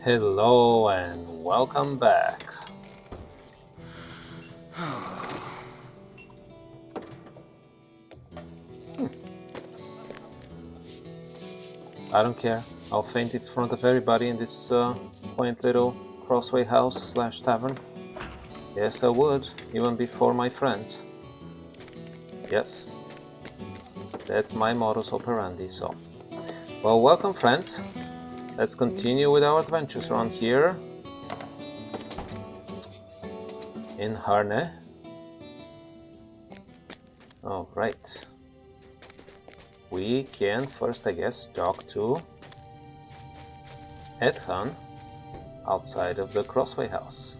Hello and welcome back. I don't care. I'll faint in front of everybody in this quaint little crossway house slash tavern. Yes, I would, even before my friends. Yes, that's my modus operandi, so. Well, welcome friends. Let's continue with our adventures around here in Harne. All right. We can first, I guess, talk to Edhan outside of the crossway house.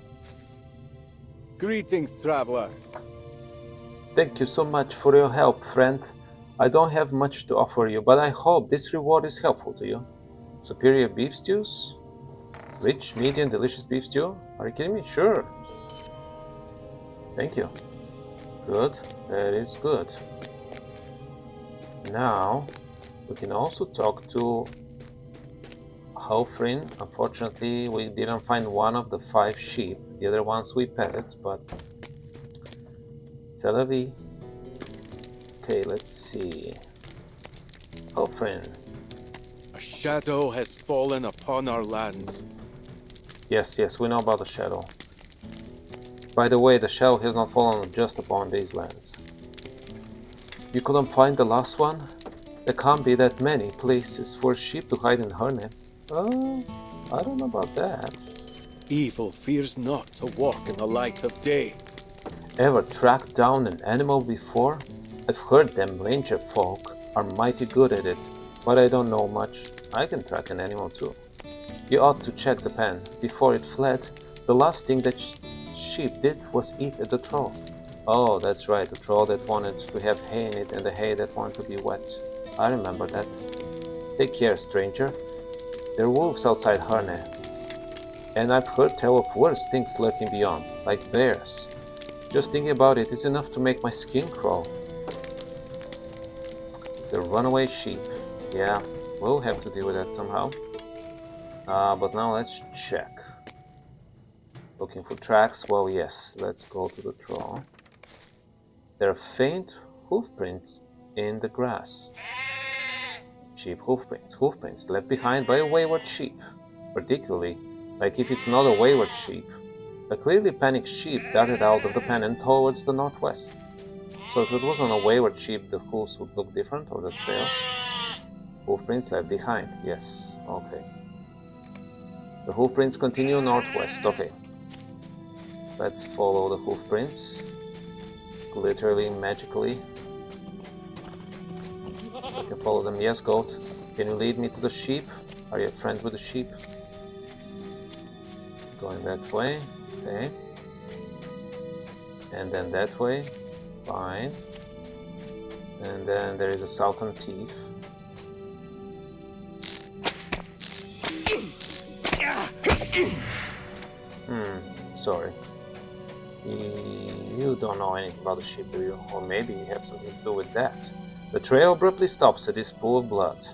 Greetings, traveler. Thank you so much for your help, friend. I don't have much to offer you, but I hope this reward is helpful to you. Superior beef stews? Rich, medium, delicious beef stew? Are you kidding me? Sure. Thank you. Good. That is good. Now, we can also talk to Haufrin. Unfortunately, we didn't find one of the 5 sheep. The other ones we petted, but c'est la vie. Okay, let's see. Haufrin. A shadow has fallen upon our lands. Yes, we know about the shadow. By the way, the shadow has not fallen just upon these lands. You couldn't find the last one? There can't be that many places for sheep to hide in Harne. I don't know about that. Evil fears not to walk in the light of day. Ever tracked down an animal before? I've heard them ranger folk are mighty good at it, but I don't know much. I can track an animal too. You ought to check the pen. Before it fled, the last thing that sheep did was eat at the trough. Oh, that's right, the trough that wanted to have hay in it and the hay that wanted to be wet. I remember that. Take care, stranger. There are wolves outside Harne. And I've heard tell of worse things lurking beyond, like bears. Just thinking about it is enough to make my skin crawl. The runaway sheep. Yeah, we'll have to deal with that somehow. But now let's check. Looking for tracks? Well, yes, let's go to the trough. There are faint hoofprints in the grass. Sheep hoofprints left behind by a wayward sheep. Particularly, like if it's not a wayward sheep. A clearly panicked sheep darted out of the pen and towards the northwest. So if it wasn't a wayward sheep, the hoofs would look different, or the trails. Hoofprints left behind, yes, okay. The hoofprints continue northwest, okay. Let's follow the hoofprints. Literally, magically. I can follow them. Yes, goat. Can you lead me to the sheep? Are you a friend with the sheep? Going that way. Okay. And then that way. Fine. And then there is a southern thief. Sorry. You don't know anything about the sheep, do you? Or maybe you have something to do with that. The trail abruptly stops at this pool of blood.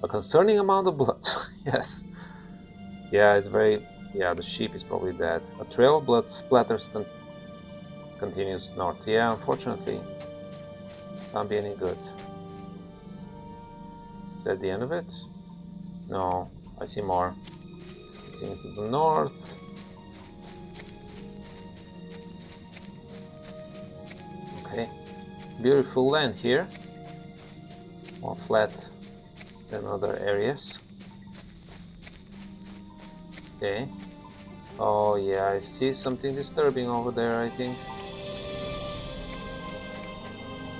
A concerning amount of blood. Yes. Yeah, it's very... Yeah, the sheep is probably dead. A trail of blood splatters continues north. Yeah, unfortunately. Can't be any good. Is that the end of it? No, I see more. See to the north. Okay. Beautiful land here. More flat than other areas. Okay. Oh yeah, I see something disturbing over there, I think.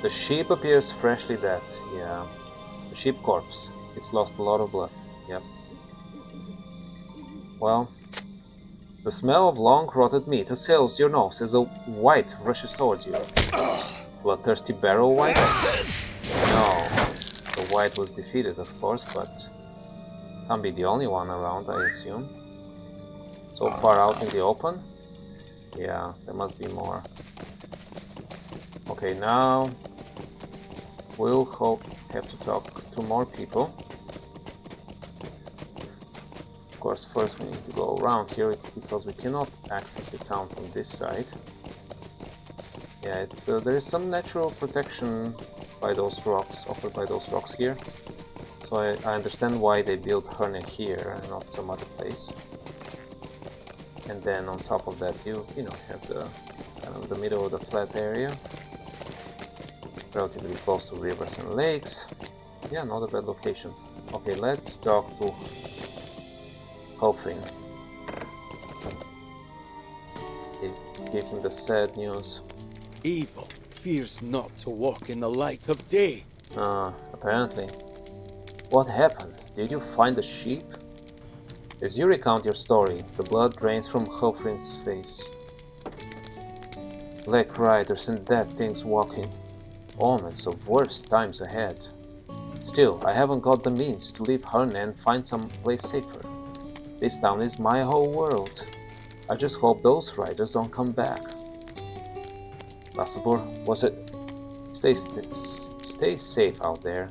The sheep appears freshly dead. Yeah. The sheep corpse. It's lost a lot of blood. Yep. Well, the smell of long rotted meat assails your nose as a white rushes towards you. Bloodthirsty barrel white? No. The white was defeated, of course, but can't be the only one around, I assume. So far out in the open? Yeah, there must be more. Okay, now we'll have to talk to more people. course, first we need to go around here because we cannot access the town from this side. Yeah, there is some natural protection by those rocks, offered by those rocks here. So I understand why they built Herne here and not some other place. And then on top of that, you have the kind of the middle of the flat area, relatively close to rivers and lakes. Yeah, not a bad location. Okay, let's talk to Hofrin. Give him the sad news. Evil fears not to walk in the light of day. Apparently. What happened? Did you find the sheep? As you recount your story, the blood drains from Hofrin's face. Black riders and dead things walking. Omens of worse times ahead. Still, I haven't got the means to leave Herne and find some place safer. This town is my whole world. I just hope those riders don't come back. Lasabur, was it? Stay safe out there.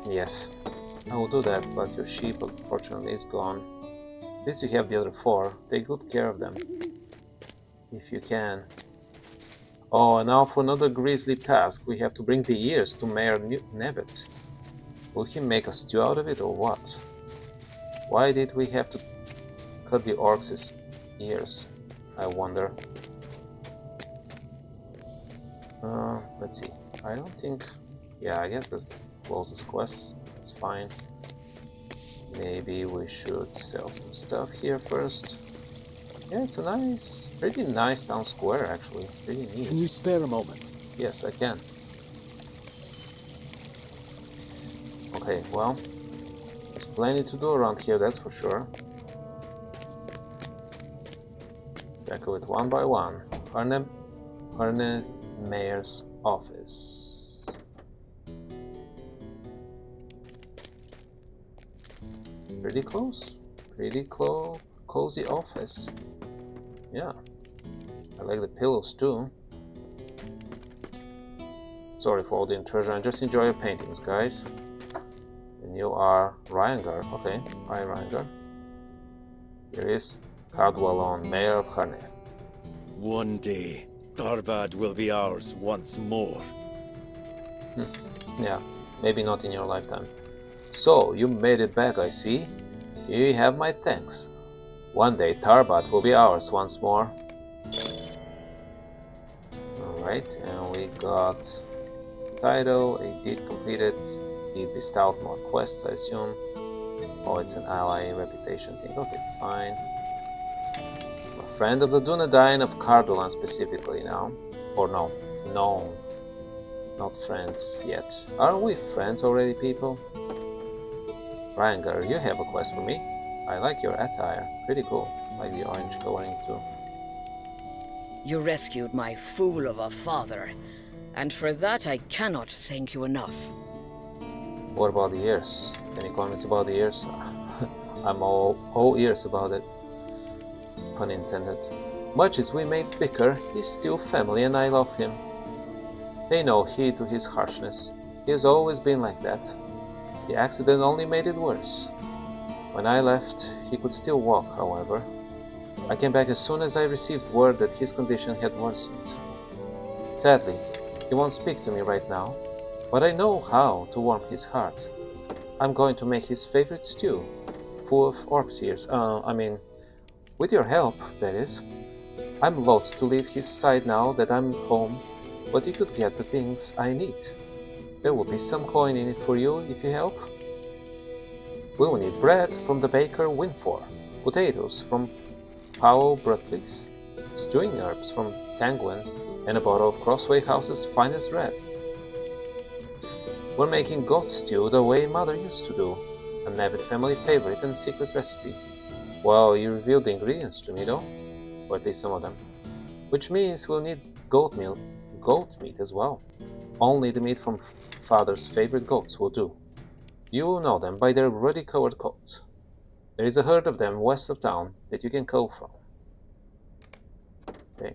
Yes, I will do that, but your sheep unfortunately is gone. At least you have the other 4. Take good care of them. If you can. Oh, and now for another grisly task. We have to bring the ears to Mayor Nevet. Will he make a stew out of it or what? Why did we have to cut the orcs' ears? I wonder. Let's see. I don't think... Yeah, I guess that's the closest quest. It's fine. Maybe we should sell some stuff here first. Yeah, it's a pretty nice town square actually. Pretty neat. Can you spare a moment? Yes, I can. Okay, well, there's plenty to do around here, that's for sure. Tackle it one by one. Herne Mayor's office. Pretty close. Pretty cozy office. Yeah. I like the pillows too. Sorry for all the intrusion. Just enjoy your paintings, guys. And you are Ryangar. Okay, hi Ryangar. Here is Cadwallon, Mayor of Herne. One day, Darbad will be ours once more. Yeah, maybe not in your lifetime. So, you made it back, I see. You have my thanks. One day, Tarbat will be ours once more. Alright, and we got title, a deed completed, deed bestowed more quests, I assume. Oh, it's an ally reputation thing. Okay, fine. A friend of the Dunedain of Cardolan specifically now. Or no, not friends yet. Aren't we friends already, people? Ryangar, you have a quest for me. I like your attire. Pretty cool. Like the orange coloring too. You rescued my fool of a father, and for that I cannot thank you enough. What about the ears? Any comments about the ears? I'm all ears about it. Pun intended. Much as we may bicker, he's still family and I love him. Pay no heed to his harshness. He has always been like that. The accident only made it worse. When I left, he could still walk, however. I came back as soon as I received word that his condition had worsened. Sadly, he won't speak to me right now, but I know how to warm his heart. I'm going to make his favorite stew, full of orc's ears. With your help, that is. I'm loath to leave his side now that I'm home, but you could get the things I need. There will be some coin in it for you if you help. We will need bread from the baker Winfor, potatoes from Powell Brutley's, stewing herbs from Tangwin, and a bottle of Crossway House's finest red. We're making goat stew the way Mother used to do, a Nevitt family favorite and secret recipe. Well, you revealed the ingredients to me though, or at least some of them. Which means we'll need goat meat as well. Only the meat from Father's favorite goats will do. You will know them by their ruddy-colored coats. There is a herd of them west of town that you can cull from. Okay.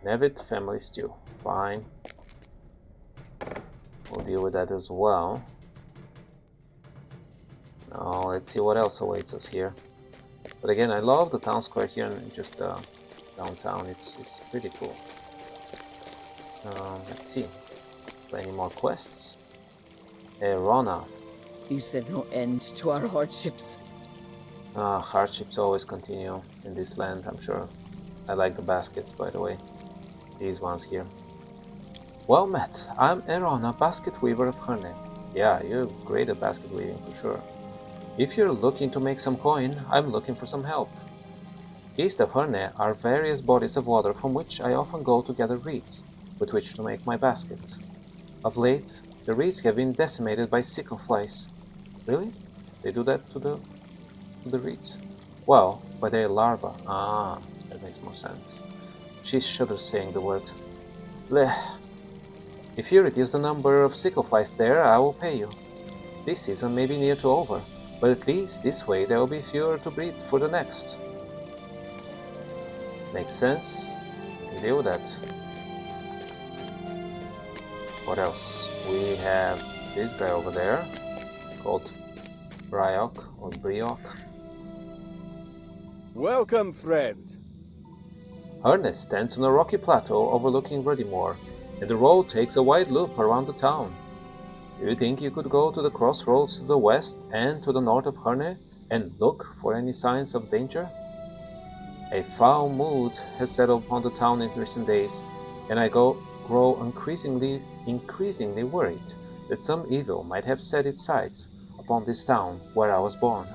Nevitt family stew. Fine. We'll deal with that as well. let's see what else awaits us here. But again, I love the town square here and just downtown. It's pretty cool. Let's see. Any more quests? Rona. Is there no end to our hardships? Hardships always continue in this land, I'm sure. I like the baskets, by the way. These ones here. Well met. I'm Erona, basket weaver of Herne. Yeah, you're great at basket weaving for sure. If you're looking to make some coin, I'm looking for some help. East of Herne are various bodies of water from which I often go to gather reeds, with which to make my baskets. Of late, the reeds have been decimated by sickle flies. Really? They do that to the reeds? Well, by their larvae. Ah, that makes more sense. She shudders saying the word. Bleh. If you reduce the number of sickle flies there, I will pay you. This season may be near to over, but at least this way there will be fewer to breed for the next. Makes sense. We deal with that. What else? We have this guy over there called Bryok or Briok. Welcome, friend. Herne stands on a rocky plateau overlooking Ruddymore, and the road takes a wide loop around the town. Do you think you could go to the crossroads to the west and to the north of Herne and look for any signs of danger? A foul mood has settled upon the town in recent days, and I grow increasingly worried that some evil might have set its sights upon this town where I was born.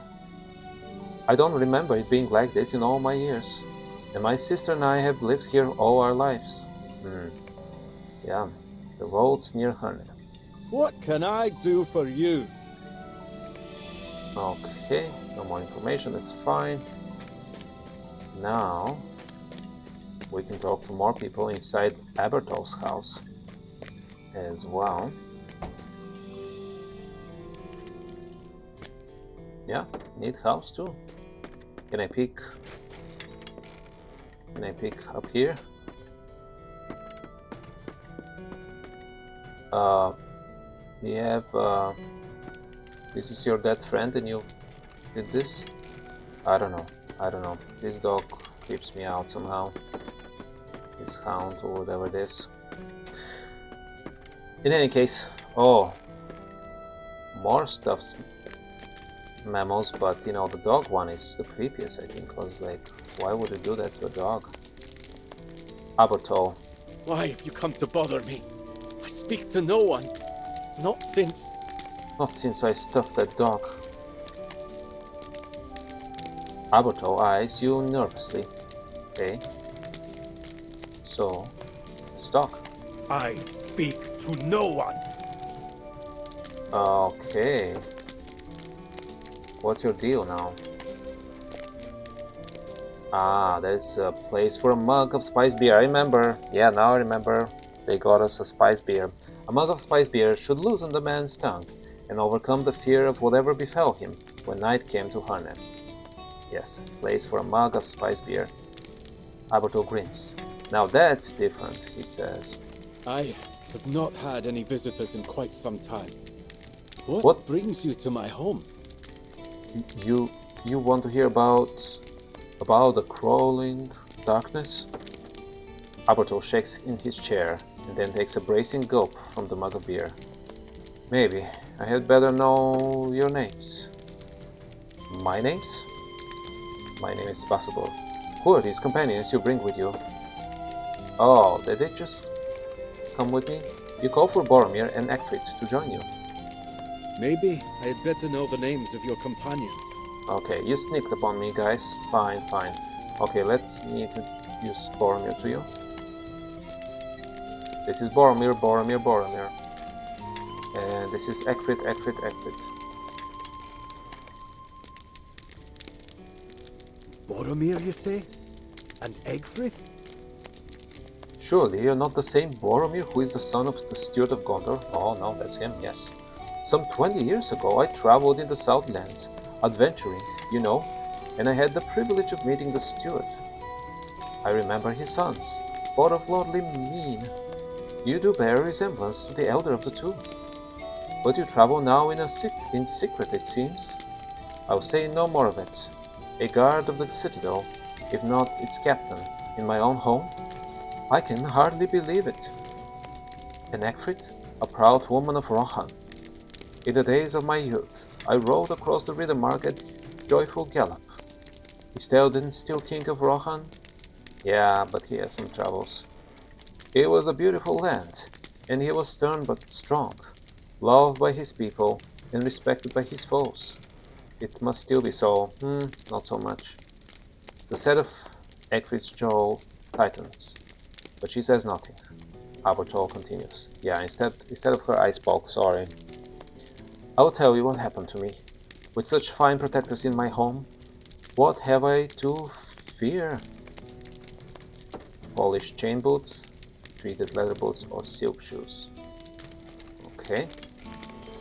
I don't remember it being like this in all my years, and my sister and I have lived here all our lives. Yeah, the roads near Herne. What can I do for you? Okay, no more information, that's fine. Now, we can talk to more people inside Abertol's house as well. Yeah, neat house too. Can I pick up here? We have this is your dead friend and you did this? I don't know. This dog creeps me out somehow. This hound or whatever it is. In any case, oh, more stuffed mammals, but you know, the dog one is the creepiest, I think, because like, why would you do that to a dog? Abertol. Why have you come to bother me? I speak to no one. Not since I stuffed that dog. Abertol eyes you nervously. Okay. So, let's talk. I speak to no one. Okay. What's your deal now? Ah, there's a place for a mug of spice beer. I remember. Yeah, now I remember. They got us a spice beer. A mug of spice beer should loosen the man's tongue and overcome the fear of whatever befell him when night came to Herne. Yes, place for a mug of spice beer. Aberto grins. Now that's different, he says. I have not had any visitors in quite some time. What brings you to my home? You want to hear about the crawling darkness? Aberto shakes in his chair and then takes a bracing gulp from the mug of beer. Maybe I had better know your names. My names? My name is Basador. Who are these companions you bring with you? Oh, did they just come with me? You call for Boromir and Eckfrid to join you. Maybe I had better know the names of your companions. Okay, you sneaked upon me, guys. Fine. Okay, let's me introduce Boromir to you. This is Boromir. And this is Eckfrid. Boromir, you say? And Eggfrith? Surely you're not the same Boromir who is the son of the Steward of Gondor? Oh no, that's him, yes. Some 20 years ago I traveled in the Southlands, adventuring, you know, and I had the privilege of meeting the Steward. I remember his sons, both of lordly mien. You do bear a resemblance to the elder of the two. But you travel now in secret, it seems. I'll say no more of it. A guard of the citadel, if not its captain, in my own home? I can hardly believe it. And Ekfrid, a proud woman of Rohan. In the days of my youth, I rode across the river mark at joyful gallop. Is Theoden still king of Rohan? Yeah, but he has some troubles. It was a beautiful land, and he was stern but strong, loved by his people and respected by his foes. It must still be so. Not so much. The set of Ekfrid's jaw tightens, but she says nothing. Abertol continues. Yeah, instead of her ice bulk, sorry. I'll tell you what happened to me. With such fine protectors in my home, what have I to fear? Polished chain boots, treated leather boots, or silk shoes. Okay.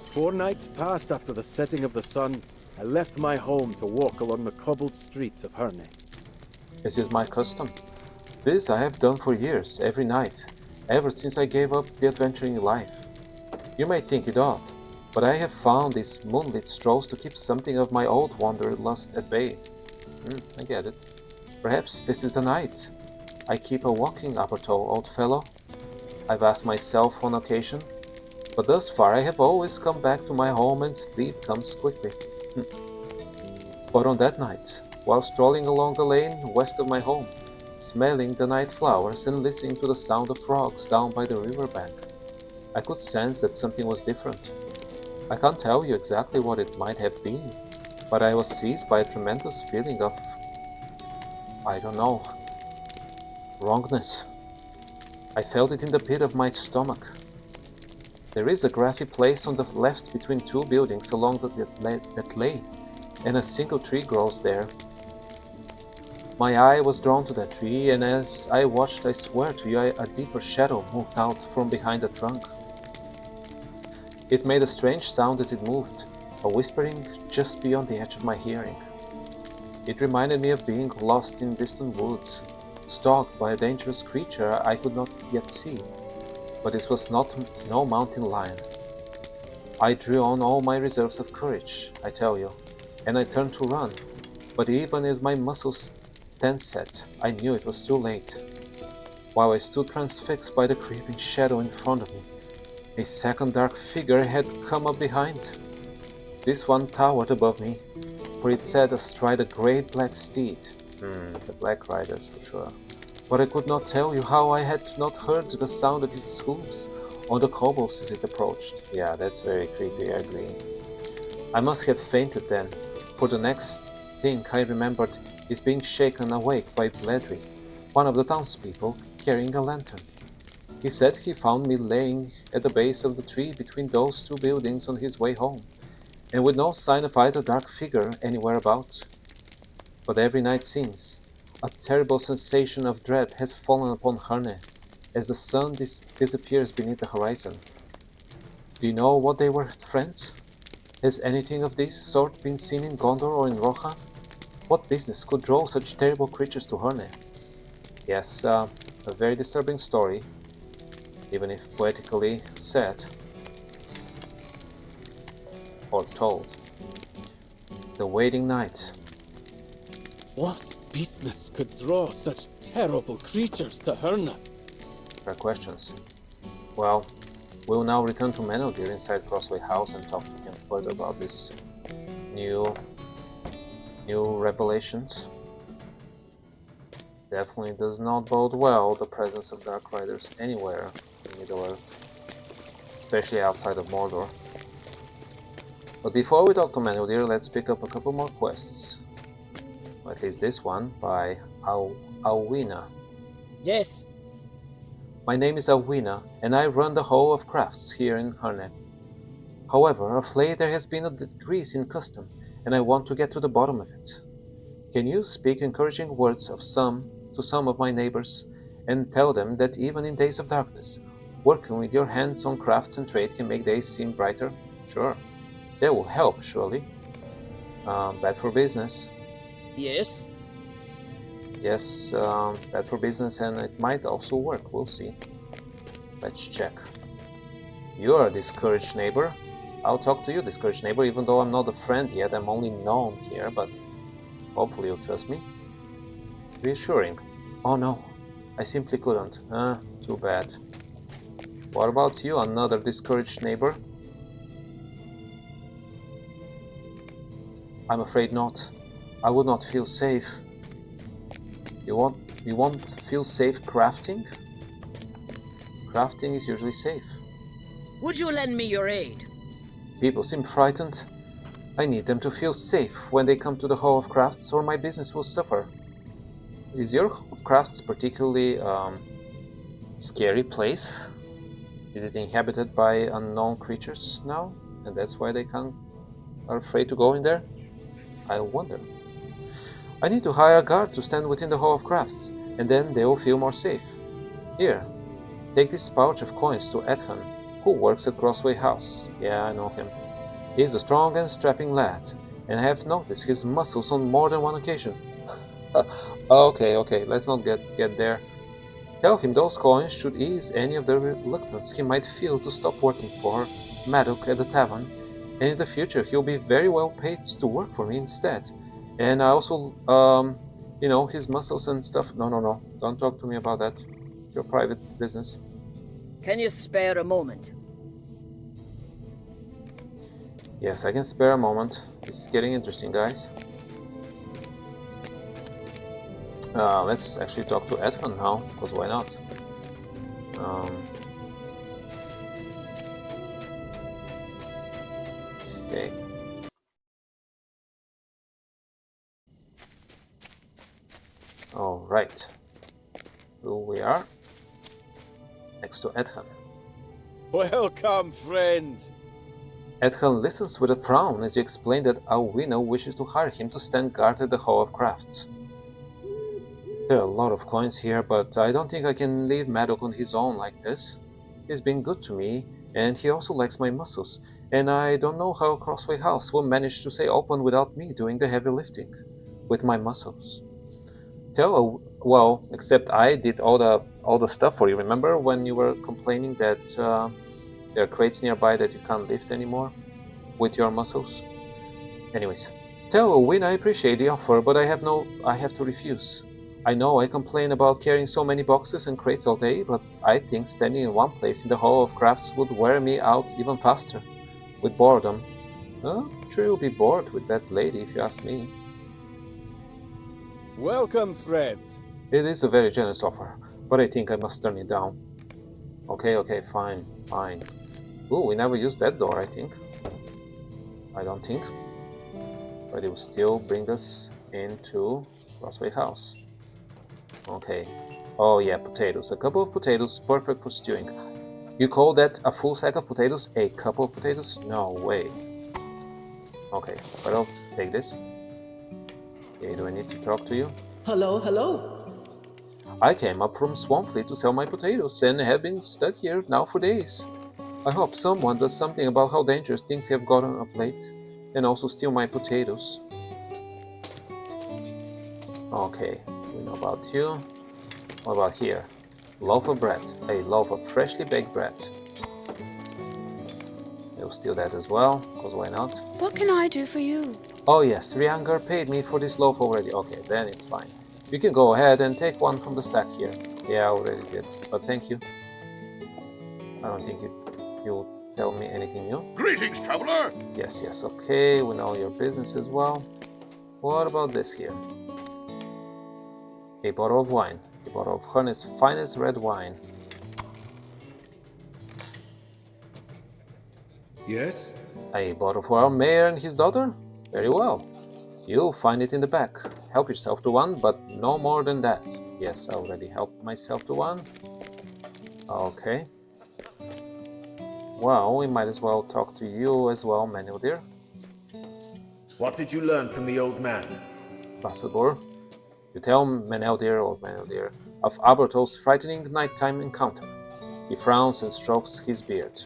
4 nights passed after the setting of the sun. I left my home to walk along the cobbled streets of Herne. This is my custom. This I have done for years, every night, ever since I gave up the adventuring life. You may think it odd, but I have found these moonlit strolls to keep something of my old wanderlust at bay. I get it. Perhaps this is the night. I keep a walking, Abertol, old fellow. I've asked myself on occasion, but thus far I have always come back to my home and sleep comes quickly. But on that night, while strolling along the lane west of my home, smelling the night flowers and listening to the sound of frogs down by the river bank, I could sense that something was different. I can't tell you exactly what it might have been, but I was seized by a tremendous feeling of, I don't know, wrongness. I felt it in the pit of my stomach. There is a grassy place on the left between 2 buildings along that lane, and a single tree grows there. My eye was drawn to that tree, and as I watched, I swear to you, a deeper shadow moved out from behind the trunk. It made a strange sound as it moved, a whispering just beyond the edge of my hearing. It reminded me of being lost in distant woods, stalked by a dangerous creature I could not yet see, but it was no mountain lion. I drew on all my reserves of courage, I tell you, and I turned to run, but even as my muscles tensed, I knew it was too late. While I stood transfixed by the creeping shadow in front of me, a second dark figure had come up behind. This one towered above me, for it sat astride a great black steed. The Black Riders for sure. But I could not tell you how I had not heard the sound of his hooves on the cobbles as it approached. Yeah, that's very creepy, I agree. I must have fainted then, for the next thing I remembered is being shaken awake by Bledry, one of the townspeople, carrying a lantern. He said he found me laying at the base of the tree between those 2 buildings on his way home, and with no sign of either dark figure anywhere about. But every night since, a terrible sensation of dread has fallen upon Herne, as the sun disappears beneath the horizon. Do you know what they were, friends? Has anything of this sort been seen in Gondor or in Rohan? What business could draw such terrible creatures to Herne? Yes, a very disturbing story, even if poetically said or told. The waiting night. What business could draw such terrible creatures to Herne? Fair questions. Well, we'll now return to Meneldir inside Crossway House and talk to him further about this new revelations. Definitely does not bode well the presence of Dark Riders anywhere in Middle-earth, especially outside of Mordor. But before we talk to Meneldir, let's pick up a couple more quests. Or at least this one by Alwina. Yes. My name is Alwina, and I run the Hall of Crafts here in Herne. However, of late there has been a decrease in custom, and I want to get to the bottom of it. Can you speak encouraging words to some of my neighbors, and tell them that even in days of darkness, working with your hands on crafts and trade can make days seem brighter? Sure. That will help, surely. Bad for business. Yes. Yes, bad for business, and it might also work. We'll see. Let's check. You're a discouraged neighbor. I'll talk to you, discouraged neighbor, even though I'm not a friend yet. I'm only known here, but hopefully you'll trust me. Reassuring. Oh no, I simply couldn't. Too bad. What about you, another discouraged neighbor? I'm afraid not. I would not feel safe. You won't feel safe crafting? Crafting is usually safe. Would you lend me your aid? People seem frightened. I need them to feel safe when they come to the Hall of Crafts, or my business will suffer. Is your Hall of Crafts particularly scary place? Is it inhabited by unknown creatures now, and that's why they are afraid to go in there? I wonder. I need to hire a guard to stand within the Hall of Crafts, and then they will feel more safe. Here, take this pouch of coins to Edhan, who works at Crossway House. Yeah, I know him. He is a strong and strapping lad, and I have noticed his muscles on more than one occasion. Okay, let's not get there. Tell him those coins should ease any of the reluctance he might feel to stop working for Maddock at the tavern, and in the future he'll be very well paid to work for me instead. And I also, his muscles and stuff. No, don't talk to me about that. It's your private business. Can you spare a moment? Yes, I can spare a moment. This is getting interesting, guys. Let's actually talk to Edmund now, because why not? Okay. All right. Here we are. Next to Edhan. Welcome, friend. Edhan listens with a frown as you explain that Alwina wishes to hire him to stand guard at the Hall of Crafts. There are a lot of coins here, but I don't think I can leave Maddock on his own like this. He's been good to me, and he also likes my muscles, and I don't know how Crossway House will manage to stay open without me doing the heavy lifting with my muscles. Well, except I did all the stuff for you. Remember when you were complaining that there are crates nearby that you can't lift anymore with your muscles? Anyways, tell Win I appreciate the offer, but I have to refuse. I know I complain about carrying so many boxes and crates all day, but I think standing in one place in the Hall of Crafts would wear me out even faster, with boredom. I'm sure you'll be bored with that lady if you ask me. Welcome, friend. It is a very generous offer, but I think I must turn it down. Okay, fine. Ooh, we never used that door, I think. I don't think. But it will still bring us into Crossway House. Okay. Oh yeah, potatoes. A couple of potatoes, perfect for stewing. You call that a full sack of potatoes? A couple of potatoes? No way. Okay, but I'll take this. Okay, do I need to talk to you? Hello. I came up from Swampfleet to sell my potatoes and have been stuck here now for days. I hope someone does something about how dangerous things have gotten of late, and also steal my potatoes. Okay, we know about you. What about here? Loaf of bread. A loaf of freshly baked bread. We'll steal that as well, because why not? What can I do for you? Oh yes, Riangar paid me for this loaf already. Okay, then it's fine. You can go ahead and take one from the stack here. Yeah, I already did, but thank you. I don't think you'll tell me anything new. Greetings, traveler! Yes, okay, we know your business as well. What about this here? A bottle of wine. A bottle of Herne's finest red wine. Yes? A bottle for our mayor and his daughter? Very well. You'll find it in the back. Help yourself to one, but no more than that. Yes, I already helped myself to one. Okay. Well, we might as well talk to you as well, Manuel dear. What did you learn from the old man? Ambassador, you tell Manuel dear of Alberto's frightening nighttime encounter. He frowns and strokes his beard.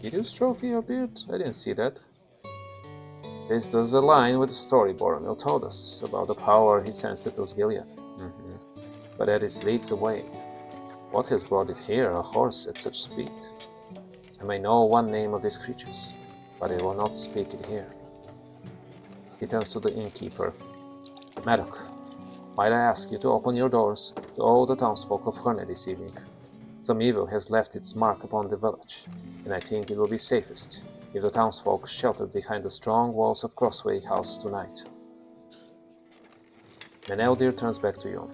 Did you stroke your beard? I didn't see that. This does align with the story Boromir told us about the power he sensed at Osgiliath. But that is leagues away. What has brought it here, a horse at such speed? I may know one name of these creatures. but I will not speak it here. He turns to the innkeeper. Maddock, might I ask you to open your doors to all the townsfolk of Herne this evening? Some evil has left its mark upon the village, and I think it will be safest if the townsfolk shelter behind the strong walls of Crossway House tonight. Meneldir turns back to you.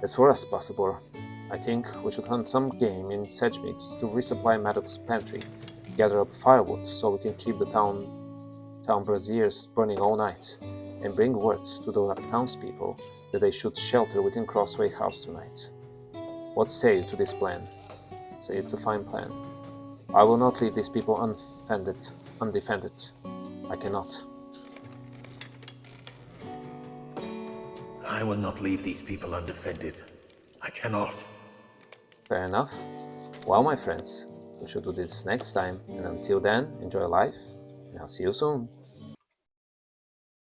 As for us, Passabor, I think we should hunt some game in Sedgemead to resupply Maddox's pantry, gather up firewood so we can keep the town braziers burning all night, and bring word to the townspeople that they should shelter within Crossway House tonight. What say you to this plan? Say it's a fine plan. I will not leave these people undefended. I cannot. I will not leave these people undefended. I cannot. Fair enough. Well, my friends, we should do this next time, and until then, enjoy life, and I'll see you soon.